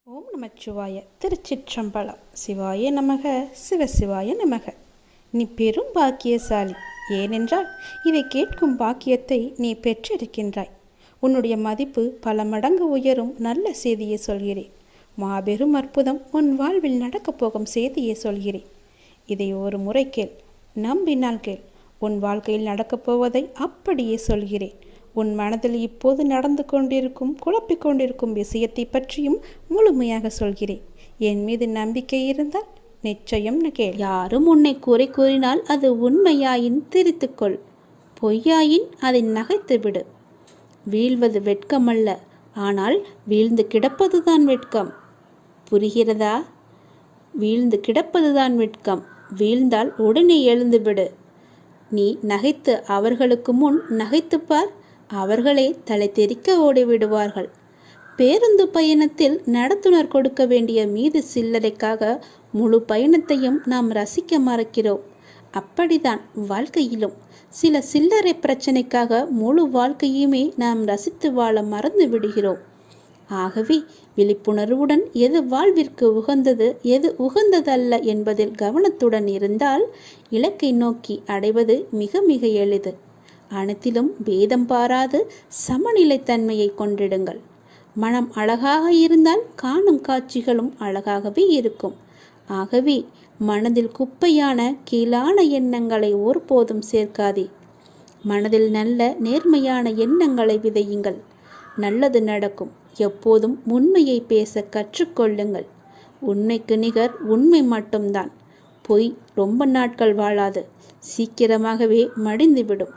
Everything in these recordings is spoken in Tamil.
ஓம் நமச்சிவாய. திருச்சிற்றம்பலம். சிவாய நமக, சிவசிவாய நமக. நீ பெரும் பாக்கியசாலி. ஏனென்றால் இதை கேட்கும் பாக்கியத்தை நீ பெற்றிருக்கின்றாய். உன்னுடைய மதிப்பு பல மடங்கு உயரும். நல்ல செய்தியை சொல்கிறேன். மாபெரும் அற்புதம் உன் வாழ்வில் நடக்கப் போகும் செய்தியை சொல்கிறேன். இதை ஒரு முறை கேள், நம்பினால் கேள். உன் வாழ்க்கையில் நடக்கப் போவதை அப்படியே சொல்கிறேன். உன் மனதில் இப்போது நடந்து கொண்டிருக்கும் குழப்பிக் கொண்டிருக்கும் விஷயத்தை பற்றியும் முழுமையாக சொல்கிறேன். என் மீது நம்பிக்கை இருந்தால் நிச்சயம் கேள். யாரும் உன்னை குறை கூறினால் அது உண்மையாயின் திரித்துக்கொள், பொய்யாயின் அதை நகைத்து விடு. வீழ்வது வெட்கமல்ல, ஆனால் வீழ்ந்து கிடப்பதுதான் வெட்கம். புரிகிறதா? வீழ்ந்து கிடப்பதுதான் வெட்கம். வீழ்ந்தால் உடனே எழுந்துவிடு. நீ நகைத்து அவர்களுக்கு முன் நகைத்துப்பார், அவர்களே தலை தெறிக்க ஓடிவிடுவார்கள். பேருந்து பயணத்தில் நடத்துனர் கொடுக்க வேண்டிய மீது சில்லறைக்காக முழு பயணத்தையும் நாம் ரசிக்க மறக்கிறோம். அப்படிதான் வாழ்க்கையிலும் சில சில்லறை பிரச்சனைக்காக முழு வாழ்க்கையுமே நாம் ரசித்து வாழ மறந்து விடுகிறோம். ஆகவே விழிப்புணர்வுடன் எது வாழ்விற்கு உகந்தது, எது உகந்ததல்ல என்பதில் கவனத்துடன் இருந்தால் இலக்கை நோக்கி அடைவது மிக மிக எளிது. அனைத்திலும் பேதம் பாராது சமநிலைத்தன்மையை கொண்டிடுங்கள். மனம் அழகாக இருந்தால் காணும் காட்சிகளும் அழகாகவே இருக்கும். ஆகவே மனதில் குப்பையான கீழான எண்ணங்களை ஒருபோதும் சேர்க்காதே. மனதில் நல்ல நேர்மையான எண்ணங்களை விதையுங்கள். நல்லது நடக்கும். எப்போதும் உண்மையை பேச கற்றுக்கொள்ளுங்கள். உண்மைக்கு நிகர் உண்மை மட்டும்தான். பொய் ரொம்ப நாட்கள் வாழாது, சீக்கிரமாகவே மடிந்துவிடும்.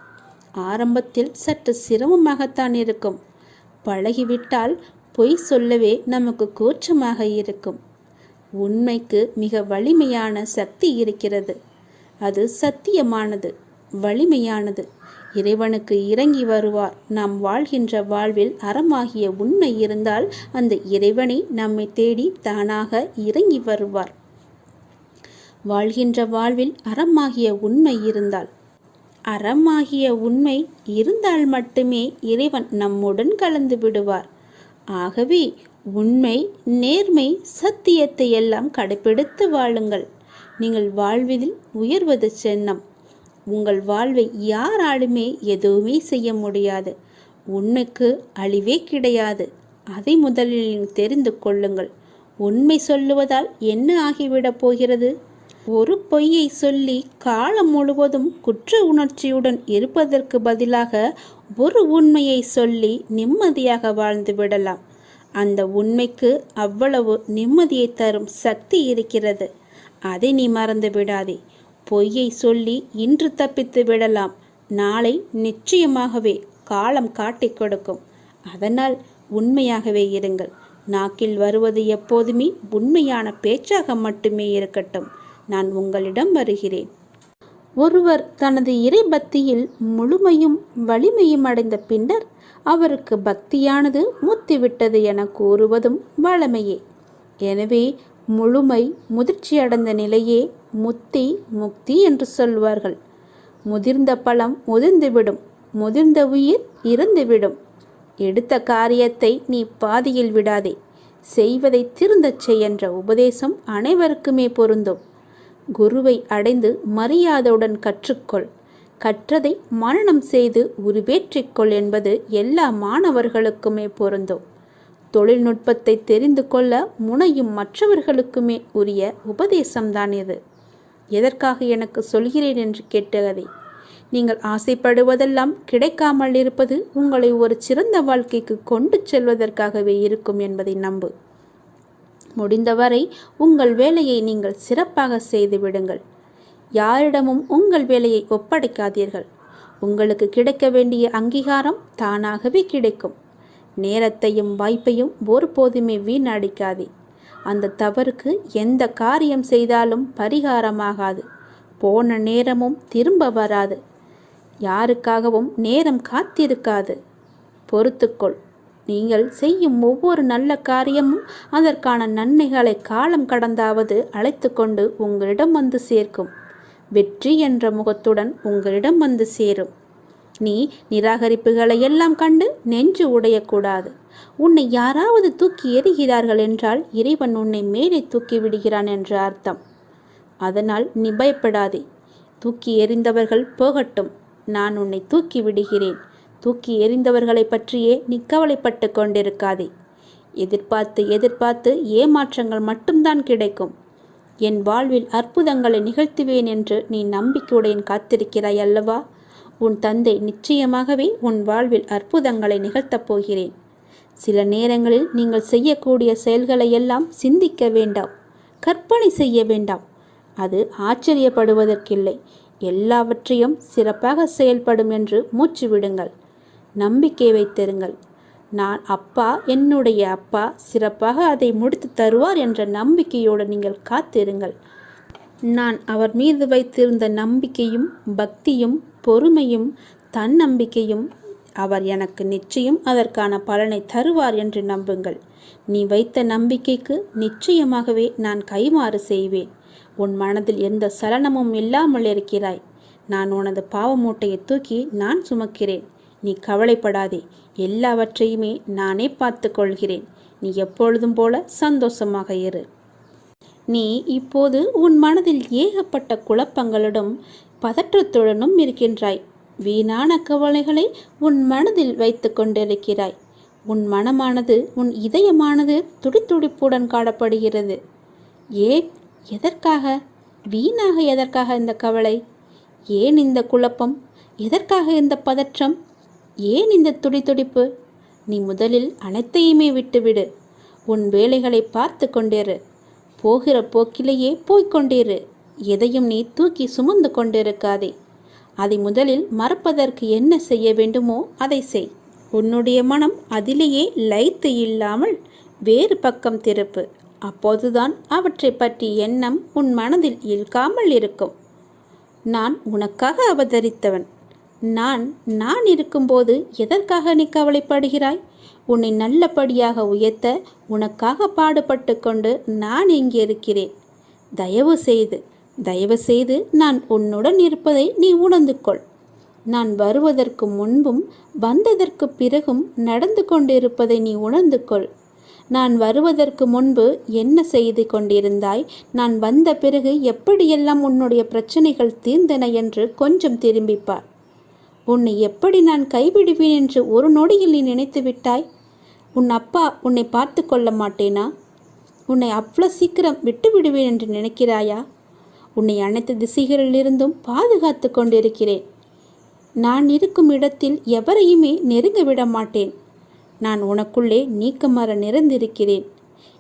ஆரம்பத்தில் சற்று சிரமமாகத்தான் இருக்கும். பழகிவிட்டால் பொய் சொல்லவே நமக்கு கூச்சமாக இருக்கும். உண்மைக்கு மிக வலிமையான சக்தி இருக்கிறது. அது சத்தியமானது, வலிமையானது. இறைவனுக்கு இறங்கி வருவார். நாம் வாழ்கின்ற வாழ்வில் அறமாகிய உண்மை இருந்தால் அந்த இறைவனை நம்மை தேடி தானாக இறங்கி வருவார். வாழ்கின்ற வாழ்வில் அறமாகிய உண்மை இருந்தால், அறமாகிய உண்மை இருந்தால் மட்டுமே இறைவன் நம்முடன் கலந்து விடுவார். ஆகவே உண்மை, நேர்மை, சத்தியத்தை எல்லாம் கடைபிடித்து வாழுங்கள். நீங்கள் வாழ்வதில் உயர்வது சின்னம். உங்கள் வாழ்வை யாராலுமே எதுவுமே செய்ய முடியாது. உண்மைக்கு அழிவே கிடையாது. அதை முதலில் தெரிந்து கொள்ளுங்கள். உண்மை சொல்லுவதால் என்ன ஆகிவிடப் போகிறது? ஒரு பொய்யை சொல்லி காலம் முழுவதும் குற்ற உணர்ச்சியுடன் இருப்பதற்கு பதிலாக ஒரு உண்மையை சொல்லி நிம்மதியாக வாழ்ந்து விடலாம். அந்த உண்மைக்கு அவ்வளவு நிம்மதியை தரும் சக்தி இருக்கிறது. அதை நீ மறந்து விடாதே. பொய்யை சொல்லி இன்று தப்பித்து விடலாம், நாளை நிச்சயமாகவே காலம் காட்டிக் கொடுக்கும். அதனால் உண்மையாகவே இருங்கள். நாக்கில் வருவது எப்போதுமே உண்மையான பேச்சாக மட்டுமே இருக்கட்டும். நான் உங்களிடம் வருகிறேன். ஒருவர் தனது இறை பக்தியில் முழுமையும் வலிமையும் அடைந்த பின்னர் அவருக்கு பக்தியானது முத்திவிட்டது என கூறுவதும் வழமையே. எனவே முழுமை முதிர்ச்சியடைந்த நிலையே முத்தி, முக்தி என்று சொல்வார்கள். முதிர்ந்த பழம் முதிர்ந்துவிடும், முதிர்ந்த உயிர் இறந்துவிடும். எடுத்த காரியத்தை நீ பாதியில் விடாதே. செய்வதை திருந்தச் செய் என்ற உபதேசம் அனைவருக்குமே பொருந்தும். குருவை அடைந்து மரியாதையுடன் கற்றுக்கொள். கற்றதை மனனம் செய்து உருவேற்றிக்கொள் என்பது எல்லா மாணவர்களுக்குமே பொருந்தும். தொழில்நுட்பத்தை தெரிந்து கொள்ள முனையும் மற்றவர்களுக்குமே உரிய உபதேசம்தான் இது. எதற்காக எனக்கு சொல்கிறேன் என்று கேட்டதை, நீங்கள் ஆசைப்படுவதெல்லாம் கிடைக்காமல் இருப்பது உங்களை ஒரு சிறந்த வாழ்க்கைக்கு கொண்டு செல்வதற்காகவே இருக்கும் என்பதை நம்பு. முடிந்தவரை உங்கள் வேலையை நீங்கள் சிறப்பாக செய்து விடுங்கள். யாரிடமும் உங்கள் வேலையை ஒப்படைக்காதீர்கள். உங்களுக்கு கிடைக்க வேண்டிய அங்கீகாரம் தானாகவே கிடைக்கும். நேரத்தையும் வாய்ப்பையும் ஒருபோதுமே வீணடிக்காதே. அந்த தவறுக்கு எந்த காரியம் செய்தாலும் பரிகாரமாகாது. போன நேரமும் திரும்ப வராது. யாருக்காகவும் நேரம் காத்திருக்காது. பொறுத்துக்கொள். நீங்கள் செய்யும் ஒவ்வொரு நல்ல காரியமும் அதற்கான நன்மைகளை காலம் கடந்தாவது அழைத்து கொண்டு உங்களிடம் வந்து சேர்க்கும். வெற்றி என்ற முகத்துடன் உங்களிடம் வந்து சேரும். நீ நிராகரிப்புகளை எல்லாம் கண்டு நெஞ்சு உடையக்கூடாது. உன்னை யாராவது தூக்கி எறிகிறார்கள் என்றால் இறைவன் உன்னை மேலே தூக்கி விடுகிறான் என்ற அர்த்தம். அதனால் நீ பயப்படாதே. தூக்கி எறிந்தவர்கள் போகட்டும், நான் உன்னை தூக்கி விடுகிறேன். தூக்கி எறிந்தவர்களை பற்றியே நீ கவலைப்பட்டு கொண்டிருக்காதே. எதிர்பார்த்து எதிர்பார்த்து ஏமாற்றங்கள் மட்டும்தான் கிடைக்கும். என் வாழ்வில் அற்புதங்களை நிகழ்த்துவேன் என்று நீ நம்பிக்கையுடன் காத்திருக்கிறாய் அல்லவா? உன் தந்தை நிச்சயமாகவே உன் வாழ்வில் அற்புதங்களை நிகழ்த்தப் போகிறேன். சில நேரங்களில் நீங்கள் செய்யக்கூடிய செயல்களை எல்லாம் சிந்திக்க வேண்டாம், கற்பனை செய்ய வேண்டாம். அது ஆச்சரியப்படுவதற்கில்லை. எல்லாவற்றையும் சிறப்பாக செயல்படும் என்று மூச்சு விடுங்கள். நம்பிக்கை வைத்திருங்கள். நான் அப்பா, என்னுடைய அப்பா சிறப்பாக அதை முடித்து தருவார் என்ற நம்பிக்கையோடு நீங்கள் காத்திருங்கள். நான் அவர் மீது வைத்திருந்த நம்பிக்கையும் பக்தியும் பொறுமையும் தன்னம்பிக்கையும் அவர் எனக்கு நிச்சயம் அதற்கான பலனை தருவார் என்று நம்புங்கள். நீ வைத்த நம்பிக்கைக்கு நிச்சயமாகவே நான் கைமாறு செய்வேன். உன் மனதில் எந்த சலனமும் இல்லாமல் இருக்கிறாய். நான் உனது பாவ மூட்டையை தூக்கி நான் சுமக்கிறேன். நீ கவலைப்படாதே. எல்லாவற்றையுமே நானே பார்த்து கொள்கிறேன். நீ எப்பொழுதும் போல சந்தோஷமாக இரு. நீ இப்போது உன் மனதில் ஏகப்பட்ட குழப்பங்களுடன் பதற்றத்துடனும் இருக்கின்றாய். வீணான கவலைகளை உன் மனதில் வைத்து கொண்டிருக்கிறாய். உன் மனமானது, உன் இதயமானது துடித்துடிப்புடன் காணப்படுகிறது. ஏன்? எதற்காக? வீணாக எதற்காக இந்த கவலை? ஏன் இந்த குழப்பம்? எதற்காக இந்த பதற்றம்? ஏன் இந்த துடித்துடிப்பு? நீ முதலில் அனைத்தையுமே விட்டுவிடு. உன் வேலைகளை பார்த்து கொண்டிரு. போகிற போக்கிலேயே போய்கொண்டிரு. எதையும் நீ தூக்கி சுமந்து கொண்டிருக்காதே. அதை முதலில் மறப்பதற்கு என்ன செய்ய வேண்டுமோ அதை செய். உன்னுடைய மனம் அதிலேயே லயித்து இல்லாமல் வேறு பக்கம் திருப்பு. அப்போதுதான் அவற்றை பற்றி எண்ணம் உன் மனதில் இழுக்காமல் இருக்கும். நான் உனக்காக அவதரித்தவன். நான் இருக்கும்போது எதற்காக நீ கவலைப்படுகிறாய்? உன்னை நல்லபடியாக உயர்த்த உனக்காக பாடுபட்டு கொண்டு நான் இங்கே இருக்கிறேன். தயவு செய்து நான் உன்னுடன் இருப்பதை நீ உணர்ந்து கொள். நான் வருவதற்கு முன்பும் வந்ததற்கு பிறகும் நடந்து கொண்டிருப்பதை நீ உணர்ந்து கொள். நான் வருவதற்கு முன்பு என்ன செய்து கொண்டிருந்தாய், நான் வந்த பிறகு எப்படியெல்லாம் உன்னுடைய பிரச்சனைகள் தீர்ந்தன என்று கொஞ்சம் திரும்பிப்பார். உன்னை எப்படி நான் கைவிடுவேன் என்று ஒரு நொடியில் நீ நினைத்து விட்டாய்? உன் அப்பா உன்னை பார்த்து கொள்ள மாட்டேனா? உன்னை அவ்வளோ சீக்கிரம் விட்டு விடுவேன் என்று நினைக்கிறாயா? உன்னை அனைத்து திசைகளிலிருந்தும் பாதுகாத்து கொண்டிருக்கிறேன். நான் இருக்கும் இடத்தில் எவரையுமே நெருங்க விட மாட்டேன். நான் உனக்குள்ளே நீக்கமர நிறைந்திருக்கிறேன்.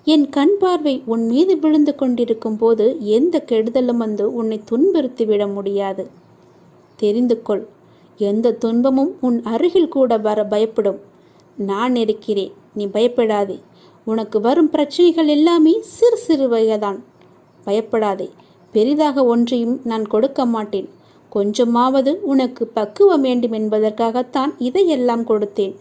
என் கண் பார்வை உன் மீது விழுந்து கொண்டிருக்கும் போது எந்த கெடுதலும் வந்து உன்னை துன்புறுத்திவிட முடியாது. தெரிந்து கொள். எந்த துன்பமும் உன் அருகில் கூட வர பயப்படும். நான் இருக்கிறேன். நீ பயப்படாதே. உனக்கு வரும் பிரச்சனைகள் எல்லாமே சிறு சிறு வகைதான். பயப்படாதே. பெரிதாக ஒன்றையும் நான் கொடுக்க மாட்டேன். கொஞ்சமாவது உனக்கு பக்குவம் வேண்டும் என்பதற்காகத்தான் இதையெல்லாம் கொடுத்தேன்.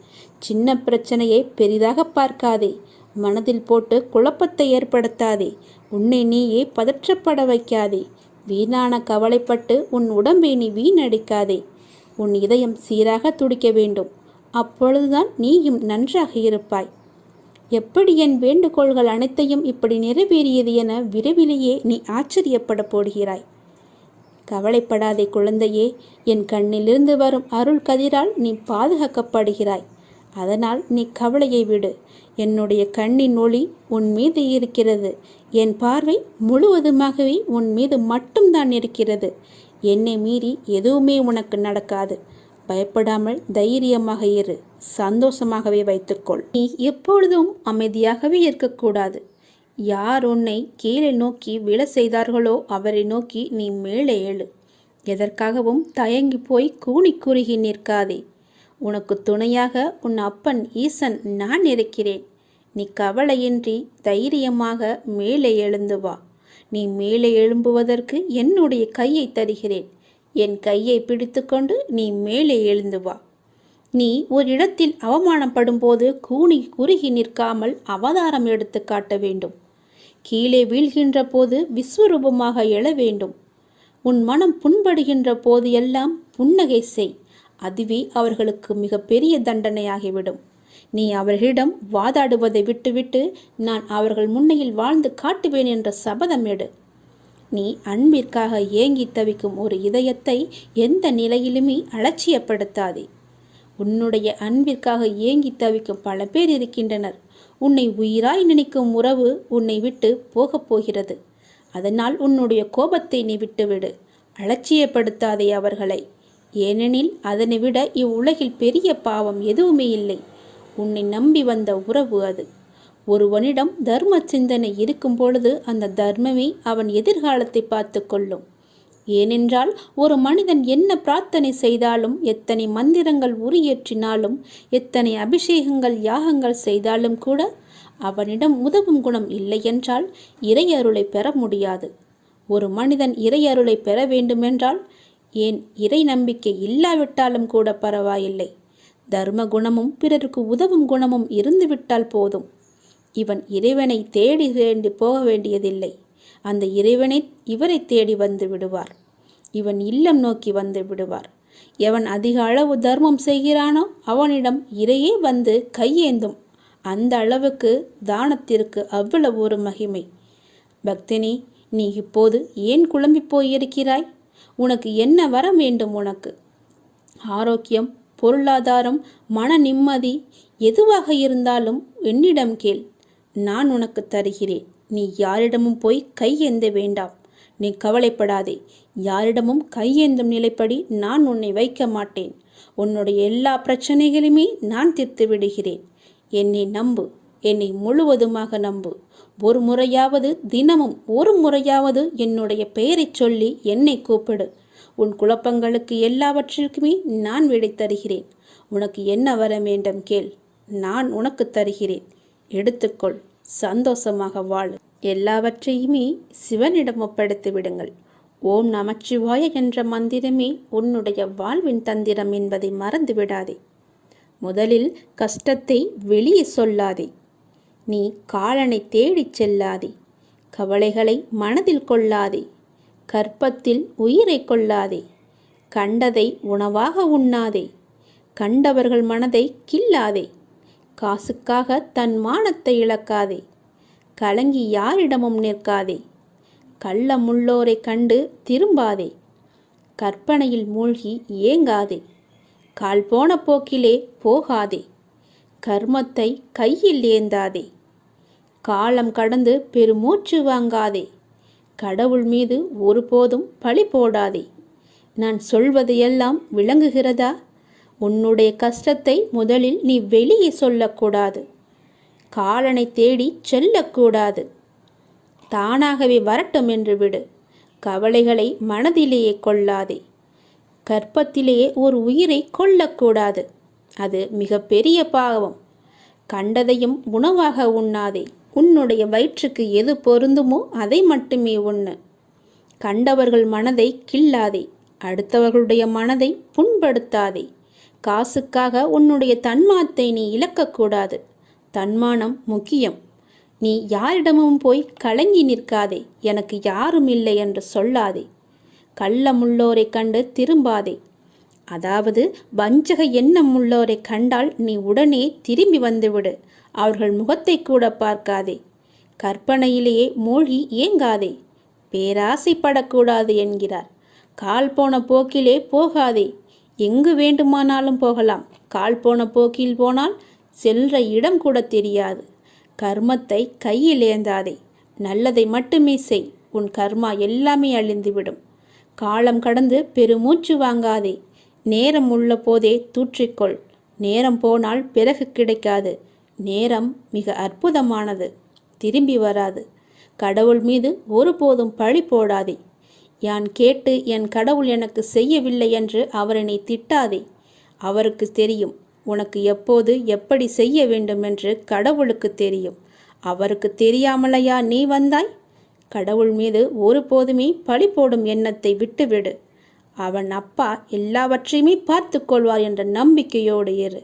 சின்ன பிரச்சனையை பெரிதாக பார்க்காதே. மனதில் போட்டு குழப்பத்தை ஏற்படுத்தாதே. உன்னை நீயே பதற்றப்பட வைக்காதே. வீணான கவலைப்பட்டு உன் உடம்பை நீ வீணடிக்காதே. உன் இதயம் சீராக துடிக்க வேண்டும். அப்பொழுதுதான் நீயும் நன்றாக இருப்பாய். எப்படி என் வேண்டுகோள்கள் அனைத்தையும் இப்படி நிறைவேறியது என விரைவிலேயே நீ ஆச்சரியப்பட போடுகிறாய். கவலைப்படாதே குழந்தையே. என் கண்ணிலிருந்து வரும் அருள் கதிரால் நீ பாதுகாக்கப்படுகிறாய். அதனால் நீ கவலையை விடு. என்னுடைய கண்ணின் ஒளி உன் மீது இருக்கிறது. என் பார்வை முழுவதுமாகவே உன் மீது மட்டும்தான் இருக்கிறது. என்னை மீறி எதுவுமே உனக்கு நடக்காது. பயப்படாமல் தைரியமாக இரு. சந்தோஷமாகவே வைத்துக்கொள். நீ எப்பொழுதும் அமைதியாகவே இருக்கக்கூடாது. யார் உன்னை கீழே நோக்கி விழ செய்தார்களோ அவரை நோக்கி நீ மேலே எழு. எதற்காகவும் தயங்கி போய் கூனி குறுகி நிற்காதே. உனக்கு துணையாக உன் அப்பன் ஈசன் நான் இருக்கிறேன். நீ கவலையின்றி தைரியமாக மேலே எழுந்து வா. நீ மேலே எழும்புவதற்கு என்னுடைய கையை தருகிறேன். என் கையை பிடித்து கொண்டு நீ மேலே எழுந்து வா. நீ ஒரு இடத்தில் அவமானப்படும் போது கூனி குறுகி நிற்காமல் அவதாரம் எடுத்து காட்ட வேண்டும். கீழே வீழ்கின்ற போது விஸ்வரூபமாக எழ வேண்டும். உன் மனம் புண்படுகின்ற போது எல்லாம் புன்னகை செய். அதுவே அவர்களுக்கு மிக பெரிய தண்டனையாகிவிடும். நீ அவர்களிடம் வாதாடுவதை விட்டுவிட்டு நான் அவர்கள் முன்னையில் வாழ்ந்து காட்டுவேன் என்ற சபதம் எடு. நீ அன்பிற்காக ஏங்கி தவிக்கும் ஒரு இதயத்தை எந்த நிலையிலுமே அலட்சியப்படுத்தாதே. உன்னுடைய அன்பிற்காக ஏங்கி தவிக்கும் பல பேர் இருக்கின்றனர். உன்னை உயிராய் நினைக்கும் உறவு உன்னை விட்டு போகப் போகிறது. அதனால் உன்னுடைய கோபத்தை நீ விட்டுவிடு. அலட்சியப்படுத்தாதே அவர்களை. ஏனெனில் அதனை விட இவ்வுலகில் பெரிய பாவம் எதுவுமே இல்லை. உன்னை நம்பி வந்த உறவு அது. ஒருவனிடம் தர்ம சிந்தனை இருக்கும் பொழுது அந்த தர்மமே அவன் எதிர்காலத்தை பார்த்து கொள்ளும். ஏனென்றால் ஒரு மனிதன் என்ன பிரார்த்தனை செய்தாலும், எத்தனை மந்திரங்கள் உரியேற்றினாலும், எத்தனை அபிஷேகங்கள் யாகங்கள் செய்தாலும் கூட அவனிடம் உதவும் குணம் இல்லை என்றால் இறையருளை பெற முடியாது. ஒரு மனிதன் இறையருளை பெற வேண்டுமென்றால், ஏன் இறை நம்பிக்கை இல்லாவிட்டாலும் கூட பரவாயில்லை, தர்ம குணமும் பிறருக்கு உதவும் குணமும் இருந்துவிட்டால் போதும். இவன் இறைவனை தேடி போக வேண்டியதில்லை. அந்த இறைவனை இவரை தேடி வந்து விடுவார். இவன் இல்லம் நோக்கி வந்து விடுவார். எவன் அதிக அளவு தர்மம் செய்கிறானோ அவனிடம் இறையே வந்து கையேந்தும். அந்த அளவுக்கு தானத்திற்கு அவ்வளவு ஒரு மகிமை. பக்தினி, நீ இப்போது ஏன் குழம்பி போயிருக்கிறாய்? உனக்கு என்ன வர வேண்டும்? உனக்கு ஆரோக்கியம், பொருளாதாரம், மன நிம்மதி எதுவாக இருந்தாலும் என்னிடம் கேள். நான் உனக்கு தருகிறேன். நீ யாரிடமும் போய் கையேந்த வேண்டாம். நீ கவலைப்படாதே. யாரிடமும் கையேந்தும் நிலைப்படி நான் உன்னை வைக்க மாட்டேன். உன்னுடைய எல்லா பிரச்சனைகளுமே நான் தீர்த்து விடுகிறேன். என்னை நம்பு. என்னை முழுவதுமாக நம்பு. ஒரு முறையாவது, தினமும் ஒரு முறையாவது என்னுடைய பெயரைச் சொல்லி என்னை கூப்பிடு. உன் குழப்பங்களுக்கு எல்லாவற்றிற்குமே நான் விடை தருகிறேன். உனக்கு என்ன வர வேண்டும் கேள். நான் உனக்கு தருகிறேன். எடுத்துக்கொள். சந்தோஷமாக வாழு. எல்லாவற்றையுமே சிவனிடம் ஒப்படைத்து விடுங்கள். ஓம் நமச்சிவாய என்ற மந்திரமே உன்னுடைய வாழ்வின் தந்திரம் என்பதை மறந்து விடாதே. முதலில் கஷ்டத்தை வெளியே சொல்லாதே. நீ காலனை தேடிச் செல்லாதே. கவலைகளை மனதில் கொள்ளாதே. கற்பத்தில் உயிரை கொள்ளாதே. கண்டதை உணவாக உண்ணாதே. கண்டவர்கள் மனதை கில்லாதே. காசுக்காக தன் மானத்தை இழக்காதே. கலங்கி யாரிடமும் நிற்காதே. கள்ளமுள்ளோரை கண்டு திரும்பாதே. கற்பனையில் மூழ்கி ஏங்காதே. கால் போன போக்கிலே போகாதே. கர்மத்தை கையில் ஏந்தாதே. காலம் கடந்து பெருமூச்சு வாங்காதே. கடவுள் மீது ஒருபோதும் பழி போடாதே. நான் சொல்வது எல்லாம் விளங்குகிறதா? உன்னுடைய கஷ்டத்தை முதலில் நீ வெளியே சொல்லக்கூடாது. காலனை தேடி செல்லக்கூடாது. தானாகவே வரட்டும் என்று விடு. கவலைகளை மனதிலேயே கொள்ளாதே. கற்பத்திலேயே ஒரு உயிரை கொல்லக்கூடாது. அது மிக பெரிய பாவம். கண்டதையும் உணவாக உண்ணாதே. உன்னுடைய வயிற்றுக்கு எது பொருந்துமோ அதை மட்டுமே உண்ணு. கண்டவர்கள் மனதை கில்லாதே. அடுத்தவர்களுடைய மனதை புண்படுத்தாதே. காசுக்காக உன்னுடைய தன்மானத்தை நீ இழக்கக்கூடாது. தன்மானம் முக்கியம். நீ யாரிடமும் போய் கலங்கி நிற்காதே. எனக்கு யாரும் இல்லை என்று சொல்லாதே. கள்ளமுள்ளோரை கண்டு திரும்பாதே. அதாவது வஞ்சக எண்ணம் உள்ளோரை கண்டால் நீ உடனே திரும்பி வந்துவிடு. அவர்கள் முகத்தை கூட பார்க்காதே. கற்பனையிலேயே மூழ்கி ஏங்காதே. பேராசைப்படக்கூடாது என்கிறார். கால் போன போக்கிலே போகாதே. எங்கு வேண்டுமானாலும் போகலாம். கால் போன போக்கில் போனால் செல்ற இடம் கூட தெரியாது. கர்மத்தை கையில் ஏந்தாதே. நல்லதை மட்டுமே செய். உன் கர்மா எல்லாமே அழிந்துவிடும். காலம் கடந்து பெருமூச்சு வாங்காதே. நேரம் உள்ள போதே தூற்றிக்கொள். நேரம் போனால் பிறகு கிடைக்காது. நேரம் மிக அற்புதமானது. திரும்பி வராது. கடவுள் மீது ஒருபோதும் பழி போடாதே. யான் கேட்டு என் கடவுள் எனக்கு செய்யவில்லை என்று அவரை திட்டாதே. அவருக்கு தெரியும் உனக்கு எப்போது எப்படி செய்ய வேண்டும் என்று. கடவுளுக்கு தெரியும். அவருக்கு தெரியாமலையா நீ வந்தாய்? கடவுள் மீது ஒருபோதுமே பழி போடும் எண்ணத்தை விட்டுவிடு. அவன் அப்பா எல்லாவற்றையுமே பார்த்து கொள்வார் என்ற நம்பிக்கையோடு இரு.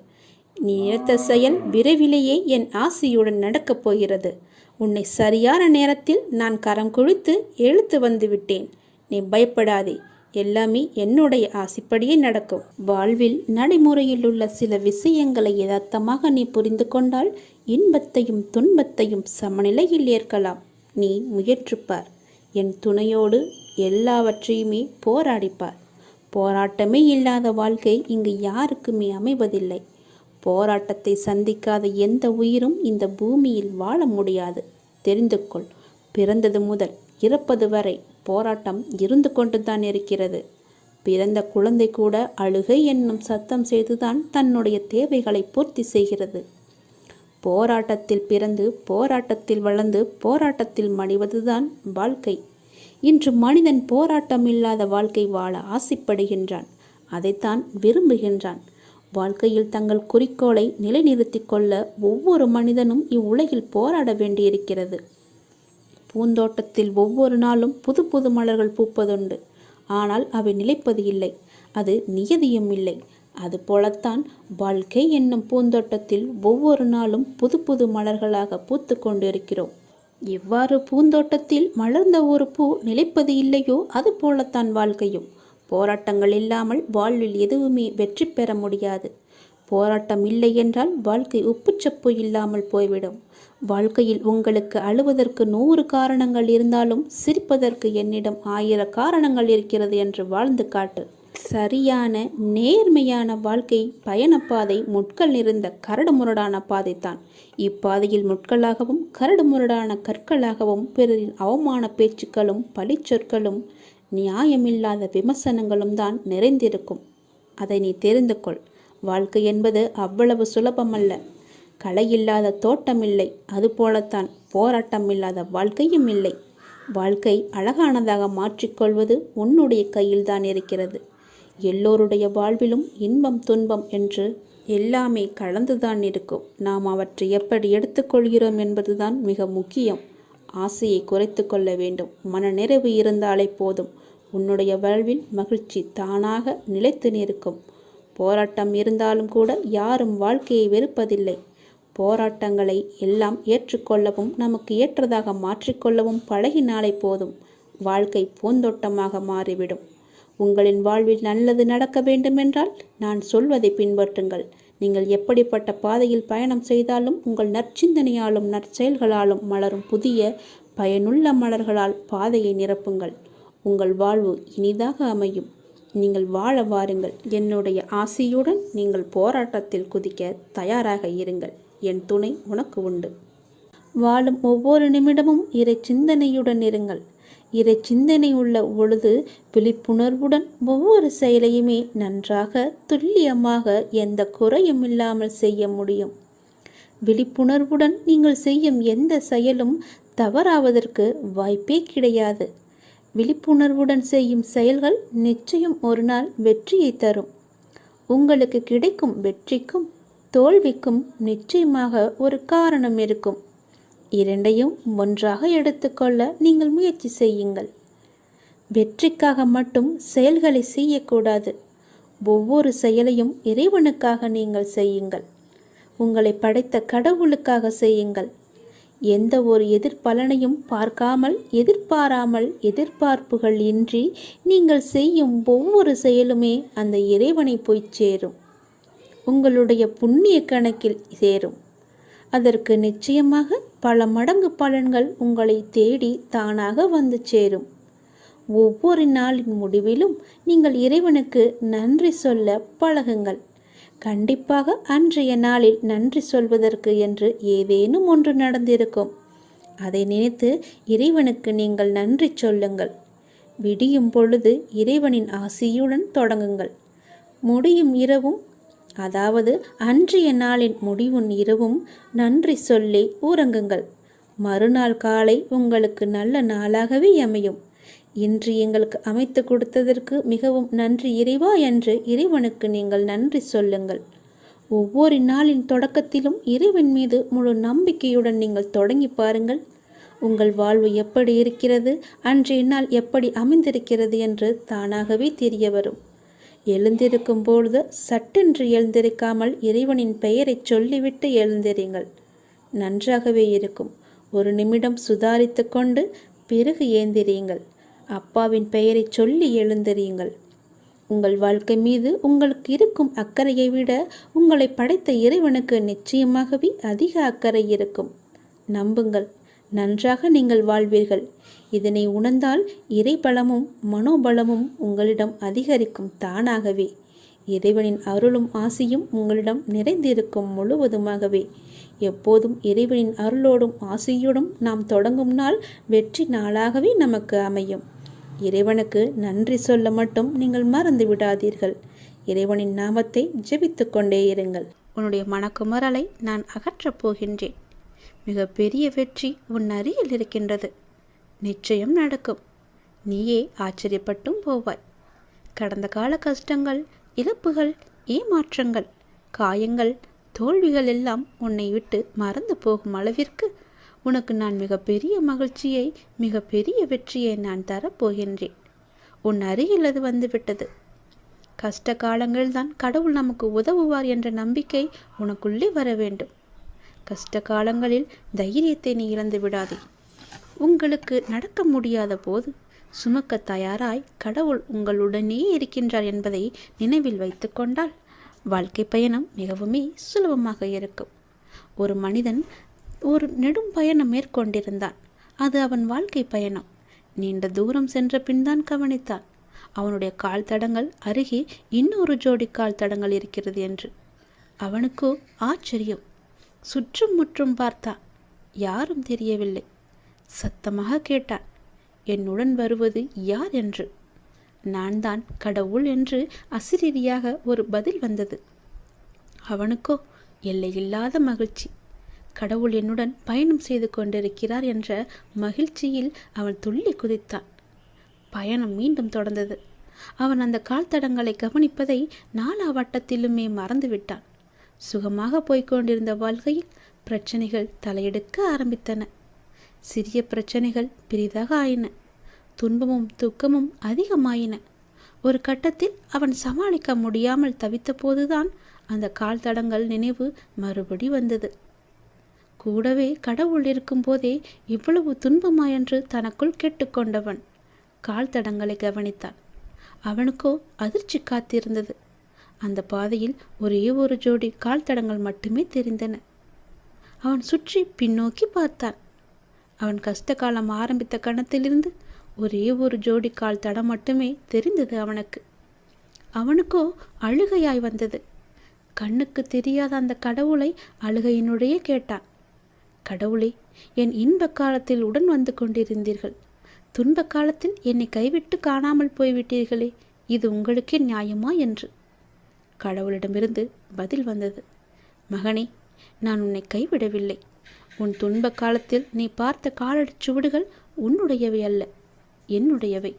நீ நினைத்த செயல் விரைவிலேயே என் ஆசையுடன் நடக்கப் போகிறது. உன்னை சரியான நேரத்தில் நான் கரம் குழித்து இழுத்து வந்து விட்டேன். நீ பயப்படாதே. எல்லாமே என்னுடைய ஆசைப்படியே நடக்கும். வாழ்வில் நடைமுறையில் உள்ள சில விஷயங்களை யதார்த்தமாக நீ புரிந்து கொண்டால் இன்பத்தையும் துன்பத்தையும் சமநிலையில் ஏற்கலாம். நீ முயற்றுப்பார். என் துணையோடு எல்லாவற்றையுமே போராடிப்பார். போராட்டமே இல்லாத வாழ்க்கை இங்கு யாருக்குமே அமைவதில்லை. போராட்டத்தை சந்திக்காத எந்த உயிரும் இந்த பூமியில் வாழ முடியாது. தெரிந்து கொள். பிறந்தது முதல் இறப்பது வரை போராட்டம் இருந்து கொண்டுதான் இருக்கிறது. பிறந்த குழந்தை கூட அழுகை என்னும் சத்தம் செய்துதான் தன்னுடைய தேவைகளை பூர்த்தி செய்கிறது. போராட்டத்தில் பிறந்து போராட்டத்தில் வளர்ந்து போராட்டத்தில் மடிவதுதான் வாழ்க்கை. இன்று மனிதன் போராட்டம் இல்லாத வாழ்க்கை வாழ ஆசைப்படுகின்றான். அதைத்தான் விரும்புகின்றான். வாழ்க்கையில் தங்கள் குறிக்கோளை நிலைநிறுத்தி கொள்ள ஒவ்வொரு மனிதனும் இவ்வுலகில் போராட வேண்டியிருக்கிறது. பூந்தோட்டத்தில் ஒவ்வொரு நாளும் புது புது மலர்கள் பூப்பதுண்டு. ஆனால் அவை நிலைப்பது இல்லை. அது நியதியும் இல்லை. அதுபோலத்தான் வாழ்க்கை என்னும் பூந்தோட்டத்தில் ஒவ்வொரு நாளும் புது புது மலர்களாக பூத்து கொண்டிருக்கிறோம். எவ்வாறு பூந்தோட்டத்தில் மலர்ந்த ஒரு பூ நிலைப்பது இல்லையோ அது போலத்தான் வாழ்க்கையும். போராட்டங்கள் இல்லாமல் வாழ்வில் எதுவுமே வெற்றி பெற முடியாது. போராட்டம் இல்லை என்றால் வாழ்க்கை உப்புச்சப்பு இல்லாமல் போய்விடும். வாழ்க்கையில் உங்களுக்கு அழுவதற்கு 100 காரணங்கள் இருந்தாலும் சிரிப்பதற்கு என்னிடம் 1000 காரணங்கள் இருக்கிறது என்று வாழ்ந்து காட்டு. சரியான நேர்மையான வாழ்க்கை பயணப்பாதை முட்கள் நிறைந்த கரடுமுரடான பாதைத்தான். இப்பாதையில் முட்களாகவும் கரடுமுரடான கற்களாகவும் பிறரின் அவமான பேச்சுக்களும் பழிச்சொற்களும் நியாயமில்லாத விமர்சனங்களும் தான் நிறைந்திருக்கும். அதை நீ தெரிந்து கொள். வாழ்க்கை என்பது அவ்வளவு சுலபமல்ல. களை இல்லாத தோட்டம் இல்லை. அதுபோலத்தான் போராட்டம் இல்லாத வாழ்க்கையும் இல்லை. வாழ்க்கை அழகானதாக மாற்றிக்கொள்வது உன்னுடைய கையில்தான் இருக்கிறது. எல்லோருடைய வாழ்விலும் இன்பம் துன்பம் என்று எல்லாமே கலந்துதான் இருக்கும். நாம் அவற்றை எப்படி எடுத்துக்கொள்கிறோம் என்பதுதான் மிக முக்கியம். ஆசையை குறைத்து கொள்ள வேண்டும். மன நிறைவு இருந்தாலே போதும். உன்னுடைய வாழ்வில் மகிழ்ச்சி தானாக நிலைத்து நிற்கும். போராட்டம் இருந்தாலும் கூட யாரும் வாழ்க்கையை வெறுப்பதில்லை. போராட்டங்களை எல்லாம் ஏற்றுக்கொள்ளவும் நமக்கு ஏற்றதாக மாற்றிக்கொள்ளவும் பழகினாலே போதும். வாழ்க்கை பூந்தோட்டமாக மாறிவிடும். உங்களின் வாழ்வில் நல்லது நடக்க வேண்டுமென்றால் நான் சொல்வதை பின்பற்றுங்கள். நீங்கள் எப்படிப்பட்ட பாதையில் பயணம் செய்தாலும் உங்கள் நற்சிந்தனையாலும் நற்செயல்களாலும் மலரும் புதிய பயனுள்ள மலர்களால் பாதையை நிரப்புங்கள். உங்கள் வாழ்வு இனிதாக அமையும். நீங்கள் வாழ வாருங்கள். என்னுடைய ஆசையுடன் நீங்கள் போராட்டத்தில் குதிக்க தயாராக இருங்கள். என் துணை உனக்கு உண்டு. வாழும் ஒவ்வொரு நிமிடமும் இறை சிந்தனையுடன் இருங்கள். இறை சிந்தனை உள்ள பொழுது விழிப்புணர்வுடன் ஒவ்வொரு செயலையுமே நன்றாக துல்லியமாக எந்த குறையும் இல்லாமல் செய்ய முடியும். விழிப்புணர்வுடன் நீங்கள் செய்யும் எந்த செயலும் தவறாவதற்கு வாய்ப்பே கிடையாது. விழிப்புணர்வுடன் செய்யும் செயல்கள் நிச்சயம் ஒரு நாள் வெற்றியை தரும். உங்களுக்கு கிடைக்கும் வெற்றிக்கும் தோல்விக்கும் நிச்சயமாக ஒரு காரணம் இருக்கும். இரண்டையும் ஒன்றாக எடுத்துக்கொள்ள நீங்கள் முயற்சி செய்யுங்கள். வெற்றிக்காக மட்டும் செயல்களை செய்யக்கூடாது. ஒவ்வொரு செயலையும் இறைவனுக்காக நீங்கள் செய்யுங்கள். உங்களை படைத்த கடவுளுக்காக செய்யுங்கள். எந்த ஒரு எதிர்பலனையும் பார்க்காமல் எதிர்பாராமல் எதிர்பார்ப்புகள் இன்றி நீங்கள் செய்யும் ஒவ்வொரு செயலுமே அந்த இறைவனை போய் சேரும். உங்களுடைய புண்ணிய கணக்கில் சேரும். அதற்கு நிச்சயமாக பல மடங்கு பலன்கள் உங்களை தேடி தானாக வந்து சேரும். ஒவ்வொரு நாளின் முடிவிலும் நீங்கள் இறைவனுக்கு நன்றி சொல்ல பழகுங்கள். கண்டிப்பாக அன்றைய நாளில் நன்றி சொல்வதற்கு என்று ஏதேனும் ஒன்று நடந்திருக்கும். அதை நினைத்து இறைவனுக்கு நீங்கள் நன்றி சொல்லுங்கள். விடியும் பொழுது இறைவனின் ஆசியுடன் தொடங்குங்கள். முடியும் இரவும், அதாவது அன்றைய நாளின் முடிவும் இரவும் நன்றி சொல்லி உறங்குங்கள். மறுநாள் காலை உங்களுக்கு நல்ல நாளாகவே அமையும். இன்று எங்களுக்கு அமைத்து கொடுத்ததற்கு மிகவும் நன்றி இறைவா என்று இறைவனுக்கு நீங்கள் நன்றி சொல்லுங்கள். ஒவ்வொரு நாளின் தொடக்கத்திலும் இறைவன் மீது முழு நம்பிக்கையுடன் நீங்கள் தொடங்கி பாருங்கள். உங்கள் வாழ்வு எப்படி இருக்கிறது, அன்றைய நாள் எப்படி அமைந்திருக்கிறது என்று தானாகவே தெரிய வரும். எழுந்திருக்கும் பொழுது சட்டென்று எழுந்திருக்காமல் இறைவனின் பெயரை சொல்லிவிட்டு எழுந்திருங்கள். நன்றாகவே இருக்கும். ஒரு நிமிடம் சுதாரித்து கொண்டு பிறகு ஏந்திரியுங்கள். அப்பாவின் பெயரை சொல்லி எழுந்தறியுங்கள். உங்கள் வாழ்க்கை மீது உங்களுக்கு இருக்கும் அக்கறையை விட உங்களை படைத்த இறைவனுக்கு நிச்சயமாகவே அதிக அக்கறை இருக்கும். நம்புங்கள், நன்றாக நீங்கள் வாழ்வீர்கள். இதனை உணர்ந்தால் இறைபலமும் மனோபலமும் உங்களிடம் அதிகரிக்கும் தானாகவே. இறைவனின் அருளும் ஆசியும் உங்களிடம் நிறைந்திருக்கும் முழுவதுமாகவே. எப்போதும் இறைவனின் அருளோடும் ஆசியோடும் நாம் தொடங்கும் நாள் வெற்றி நாளாகவே நமக்கு அமையும். இறைவனுக்கு நன்றி சொல்ல மட்டும் நீங்கள் மறந்து விடாதீர்கள். இறைவனின் நாமத்தை ஜெபித்து கொண்டே இருங்கள். உன்னுடைய மனக்குமரலை நான் அகற்றப் போகின்றேன். மிக பெரிய வெற்றி உன் அருகில் இருக்கின்றது. நிச்சயம் நடக்கும். நீயே ஆச்சரியப்பட்டும் போவாய். கடந்த கால கஷ்டங்கள், இழப்புகள், ஏமாற்றங்கள், காயங்கள், தோல்விகள் எல்லாம் உன்னை விட்டு மறந்து போகும் அளவிற்கு உனக்கு நான் மிகப்பெரிய மகிழ்ச்சியை, மிகப்பெரிய வெற்றியை நான் தரப்போகின்றேன். உன் அருகில் அது வந்துவிட்டது. கஷ்ட காலங்கள்தான் கடவுள் நமக்கு உதவுவார் என்ற நம்பிக்கை உனக்குள்ளே வர வேண்டும். கஷ்ட காலங்களில் தைரியத்தை நீ இழந்து விடாதே. உங்களுக்கு நடக்க முடியாத போது சுமக்க தயாராய் கடவுள் உங்களுடனே இருக்கின்றார் என்பதை நினைவில் வைத்து கொண்டால் வாழ்க்கை பயணம் மிகவுமே சுலபமாக இருக்கும். ஒரு மனிதன் ஒரு நெடும் பயணம் மேற்கொண்டிருந்தான். அது அவன் வாழ்க்கை பயணம். நீண்ட தூரம் சென்ற பின்தான் கவனித்தான் அவனுடைய கால் தடங்கள் அருகே இன்னொரு ஜோடி கால் தடங்கள் இருக்கிறது என்று. அவனுக்கோ ஆச்சரியம். சுற்றும் முற்றும் பார்த்தான். யாரும் தெரியவில்லை. சத்தமாக கேட்டான், என்னுடன் வருவது யார் என்று. நான் தான் கடவுள் என்று அசிரீரியாக ஒரு பதில் வந்தது. அவனுக்கோ எல்லையில்லாத மகிழ்ச்சி. கடவுள் என்னுடன் பயணம் செய்து கொண்டிருக்கிறார் என்ற மகிழ்ச்சியில் அவன் துள்ளி குதித்தான். பயணம் மீண்டும் தொடர்ந்தது. அவன் அந்த கால் தடங்களை கவனிப்பதை நாலா வட்டத்திலுமே மறந்துவிட்டான். சுகமாக போய்கொண்டிருந்த வாழ்க்கையில் பிரச்சனைகள் தலையெடுக்க ஆரம்பித்தன. சிறிய பிரச்சனைகள் பெரிதாக ஆயின. துன்பமும் துக்கமும் அதிகமாயின. ஒரு கட்டத்தில் அவன் சமாளிக்க முடியாமல் தவித்த போதுதான் அந்த கால் தடங்கள் நினைவு மறுபடி வந்தது. கூடவே கடவுள் இருக்கும் போதே இவ்வளவு துன்பமா என்று தனக்குள் கேட்டுக்கொண்டவன் கால் தடங்களை கவனித்தான். அவனுக்கோ அதிர்ச்சி காத்திருந்தது. அந்த பாதையில் ஒரே ஒரு ஜோடி கால் தடங்கள் மட்டுமே தெரிந்தன. அவன் சுற்றி பின்னோக்கி பார்த்தான். அவன் கஷ்ட காலம் ஆரம்பித்த கணத்திலிருந்து ஒரே ஒரு ஜோடி கால் தடம் மட்டுமே தெரிந்தது அவனுக்கு. அவனுக்கோ அழுகையாய் வந்தது. கண்ணுக்கு தெரியாத அந்த கடவுளை அழுகையினுடைய கேட்டான். கடவுளே, என் இன்ப காலத்தில் உடன் வந்து கொண்டிருந்தீர்கள். துன்ப காலத்தில் என்னை கைவிட்டு காணாமல் போய்விட்டீர்களே, இது உங்களுக்கே நியாயமா என்று. கடவுளிடமிருந்து பதில் வந்தது. மகனே, நான் உன்னை கைவிடவில்லை. உன் துன்ப காலத்தில் நீ பார்த்த காலடி சுவடுகள் உன்னுடையவை அல்ல, என்னுடையவை.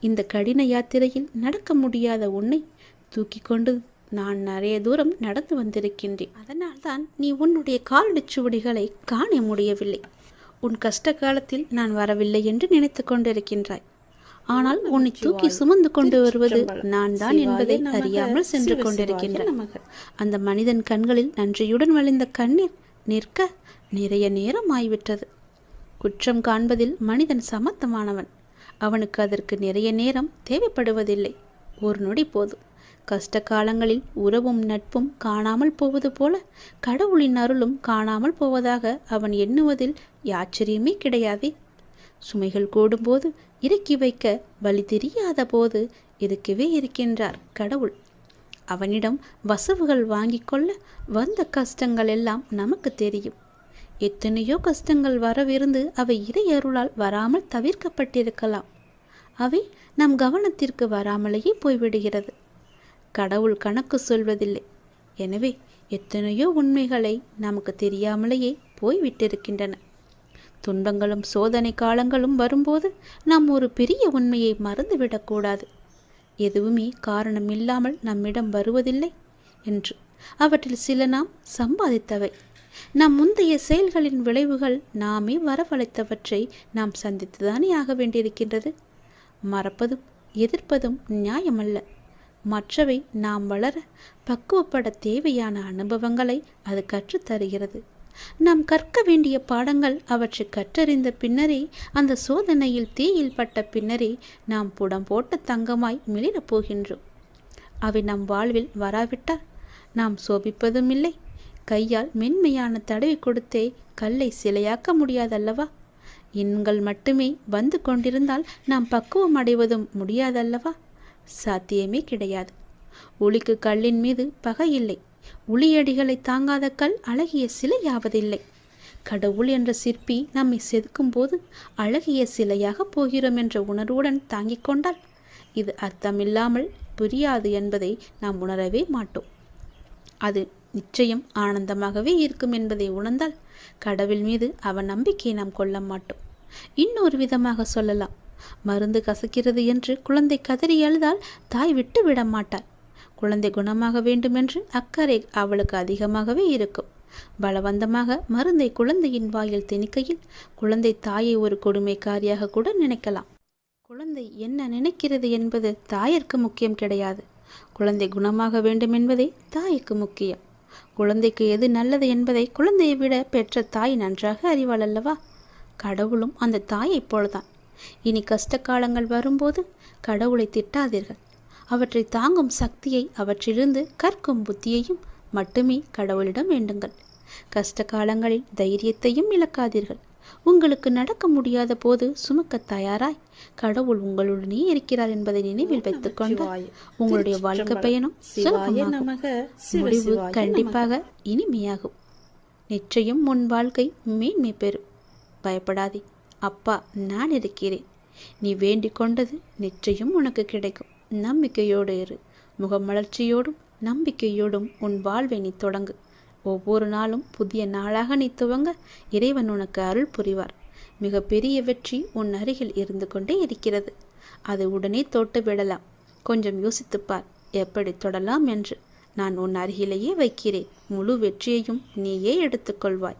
இந்த கடின யாத்திரையில் நடக்க முடியாத உன்னை தூக்கி கொண்டு நான் நிறைய தூரம் நடந்து வந்திருக்கின்றேன். அதனால்தான் நீ உன்னுடைய காலடி சுவடுகளை காண முடியவில்லை. உன் கஷ்ட காலத்தில் நான் வரவில்லை என்று நினைத்து கொண்டிருக்கின்றாய். ஆனால் உன்னை தூக்கி சுமந்து கொண்டு வருவது நான் தான் என்பதை அறியாமல் சென்று கொண்டிருக்கின்றாய். அந்த மனிதன் கண்களில் நன்றியுடன் வழிந்த கண்ணீர் நிற்க நிறைய நேரம் ஆய்விட்டது. குற்றம் காண்பதில் மனிதன் சமத்தமானவன். அவனுக்கு அதற்கு நிறைய நேரம் தேவைப்படுவதில்லை. ஒரு நொடி போதும். கஷ்ட காலங்களில் உறவும் நட்பும் காணாமல் போவது போல கடவுளின் அருளும் காணாமல் போவதாக அவன் எண்ணுவதில் ஆச்சரியமே கிடையாதே. சுமைகள் கூடும்போது இறக்கி வைக்க வழி தெரியாத போது இருக்கவே இருக்கின்றார் கடவுள். அவனிடம் வசவுகள் வாங்கி கொள்ள வந்த கஷ்டங்கள் எல்லாம் நமக்கு தெரியும். எத்தனையோ கஷ்டங்கள் வரவிருந்து அவை இறை அருளால் வராமல் தவிர்க்கப்பட்டிருக்கலாம். அவை நம் கவனத்திற்கு வராமலேயே போய்விடுகிறது. கடவுள் கணக்கு சொல்வதில்லை. எனவே எத்தனையோ உண்மைகளை நமக்கு தெரியாமலேயே போய்விட்டிருக்கின்றன. துன்பங்களும் சோதனை காலங்களும் வரும்போது நாம் ஒரு பெரிய உண்மையை மறந்துவிடக்கூடாது. எதுவுமே காரணம் இல்லாமல் நம்மிடம் வருவதில்லை என்று. அவற்றில் சில நாம் சம்பாதித்தவை. நம் முந்தைய செயல்களின் விளைவுகள் நாமே வரவழைத்தவற்றை நாம் சந்தித்துதானே ஆக வேண்டியிருக்கின்றது. மறப்பதும் எதிர்ப்பதும் நியாயமல்ல. மற்றவை நாம் வளர பக்குவப்பட தேவையான அனுபவங்களை அது கற்றுத்தருகிறது. நாம் கற்க வேண்டிய பாடங்கள் அவற்றை கற்றறிந்த பின்னரே, அந்த சோதனையில் தீயில் பட்ட பின்னரே நாம் புடம் போட்ட தங்கமாய் மிளிரப் போகின்றோம். அவை நம் வாழ்வில் வராவிட்டால் நாம் சோபிப்பதும் இல்லை. கையால் மென்மையான தடவி கொடுத்தே கல்லை சிலையாக்க முடியாதல்லவா? எண்கள் மட்டுமே வந்து கொண்டிருந்தால் நாம் பக்குவம் அடைவதும் முடியாதல்லவா? சாத்தியமே கிடையாது. ஒளிக்கு கல்லின் மீது பகை இல்லை. உளியடிகளை தாங்காத கல் அழகிய சிலையாவதில்லை. கடவுள் என்ற சிற்பி நம்மை செதுக்கும் போது அழகிய சிலையாக போகிறோம் என்ற உணர்வுடன் தாங்கிக் கொண்டால் இது அர்த்தமில்லாமல் புரியாது என்பதை நாம் உணரவே மாட்டோம். அது நிச்சயம் ஆனந்தமாகவே இருக்கும் என்பதை உணர்ந்தால் கடவுள் மீது அவன் நம்பிக்கையை நாம் கொள்ள மாட்டோம். இன்னொரு விதமாக சொல்லலாம், மருந்து கசக்கிறது என்று குழந்தை கதறி அழுதால் தாய் விட்டு விட மாட்டாள். குழந்தை குணமாக வேண்டுமென்று அக்கறை அவளுக்கு அதிகமாகவே இருக்கும். பலவந்தமாக மருந்தை குழந்தையின் வாயில் திணிக்கையில் குழந்தை தாயை ஒரு கொடுமைக்காரியாக கூட நினைக்கலாம். குழந்தை என்ன நினைக்கிறது என்பது தாயிற்கு முக்கியம் கிடையாது. குழந்தை குணமாக வேண்டும் என்பதே தாய்க்கு முக்கியம். குழந்தைக்கு எது நல்லது என்பதை குழந்தையை விட பெற்ற தாய் நன்றாக அறிவாள் அல்லவா? கடவுளும் அந்த தாயைப் போலதான். இனி கஷ்ட காலங்கள் வரும்போது கடவுளை திட்டாதீர்கள். அவற்றை தாங்கும் சக்தியை, அவற்றிலிருந்து கற்கும் புத்தியையும் மட்டுமே கடவுளிடம் வேண்டுங்கள். கஷ்ட காலங்களில் தைரியத்தையும் இழக்காதீர்கள். உங்களுக்கு நடக்க முடியாத போது சுமக்க தயாராய் கடவுள் உங்களுடனே இருக்கிறார் என்பதை நினைவில் வைத்துக் கொண்டு உங்களுடைய வாழ்க்கை பயணம் சுலபமாகும். முடிவு கண்டிப்பாக இனிமையாகும். நிச்சயம் உன் வாழ்க்கை மேன்மை பெறும். பயப்படாதே, அப்பா நான் இருக்கிறேன். நீ வேண்டிக் கொண்டது நிச்சயம் உனக்கு கிடைக்கும். நம்பிக்கையோடு இரு. முகமலர்ச்சியோடும் நம்பிக்கையோடும் உன் வாழ்வை நீ தொடங்கு. ஒவ்வொரு நாளும் புதிய நாளாக நீ துவங்க இறைவன் உனக்கு அருள் புரிவார். மிக பெரிய வெற்றி உன் அருகில் இருந்து கொண்டே இருக்கிறது. அது உடனே தொட்டு விடலாம். கொஞ்சம் யோசித்துப்பார் எப்படி தொடலாம் என்று. நான் உன் அருகிலேயே வைக்கிறேன். முழு வெற்றியையும் நீயே எடுத்துக்கொள்வாய்.